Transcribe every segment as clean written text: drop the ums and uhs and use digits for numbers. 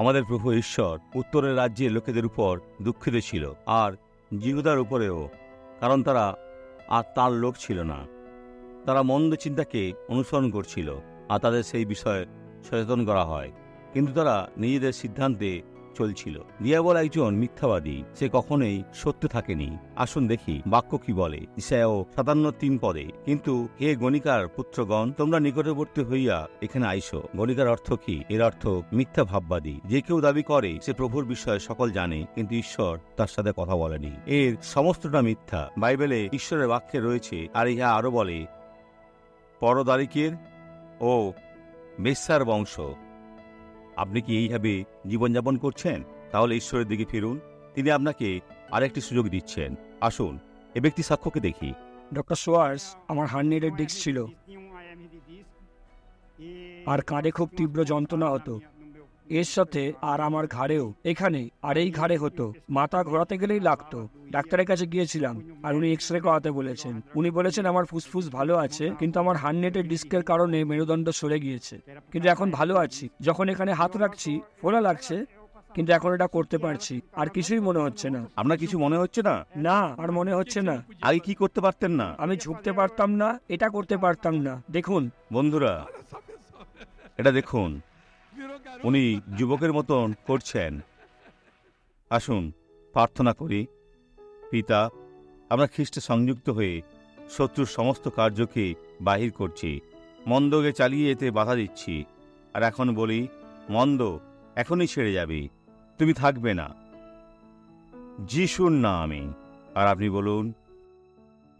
আমাদের প্রভু ঈশ্বর উত্তরের রাজ্যের লোকেদের উপর দুঃখিত ছিল, আর জিহুদার উপরেও, কারণ তারা আর তার লোক ছিল না। তারা মন্দ চিন্তাকে অনুসরণ করছিল, আর তাদের সেই বিষয়ে সচেতন করা হয়, কিন্তু তারা নিজেদের সিদ্ধান্তে চলছিল। দিয়াবল একজন মিথ্যাবাদী, সে কখনোই সত্য থাকেনি। আসুন দেখি বাক্য কি বলে। ঈশায়া 57:3 পদে, কিন্তু হে গণিকার পুত্রগণ, তোমরা নিকটবর্তী হইয়া এখানে আইসো। গণিকার অর্থ কি? এর অর্থ মিথ্যা ভাববাদী। যে কেউ দাবি করে সে প্রভুর বিষয়ে সকল জানে, কিন্তু ঈশ্বর তার সাথে কথা বলেনি। এর সমস্তটা মিথ্যা। বাইবেলে ঈশ্বরের বাক্যে রয়েছে, আর ইহা আরো বলে, পরদারিকের ও বেশ্যার বংশ। আপনি কি এইভাবে জীবনযাপন করছেন? তাহলে ঈশ্বরের দিকে ফিরুন, তিনি আপনাকে আরেকটি সুযোগ দিচ্ছেন। আসুন এ ব্যক্তি সাক্ষ্যকে দেখি। ডক্টর সোয়ার্স, আমার হার্নিয়ারের ডিস্ক ছিল আর কাঁধে খুব তীব্র যন্ত্রণা হতো। এর সাথে আর আমার ঘাড়েও, এখানে আর এই ঘাড়ে হতো। মাথা ঘোরাতে গেলেই লাগতো। ডাক্তারের কাছে গিয়েছিলাম, আর উনি এক্স রে করাতে বলেছেন। উনি বলেছেন আমার ফুসফুস ভালো আছে, কিন্তু আমার হার্নিয়ারের ডিস্কের কারণে মেরুদণ্ড সরে গিয়েছে। কিন্তু এখন ভালো আছি। যখন এখানে হাত রাখছি ফোলা লাগছে, কিন্তু এখন এটা করতে পারছি। আর কিছুই মনে হচ্ছে না। আপনার কিছু মনে হচ্ছে না? না, আর মনে হচ্ছে না। আগে কি করতে পারতেন না? আমি ঝুঁকতে পারতাম না, এটা করতে পারতাম না। দেখুন বন্ধুরা, এটা দেখুন, উনি যুবকের মতন করছেন। আসুন প্রার্থনা করি। পিতা, আমরা খ্রিস্টে সংযুক্ত হয়ে শত্রুর সমস্ত কার্যকে বাহির করছি, মন্দকে চালিয়ে যেতে বাধা দিচ্ছি। আর এখন বলি, মন্দ এখনই ছেড়ে যাবে, তুমি থাকবে না, যিশুর নামে। আর আপনি বলুন,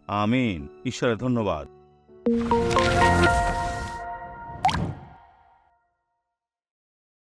আমিন। ঈশ্বরের ধন্যবাদ।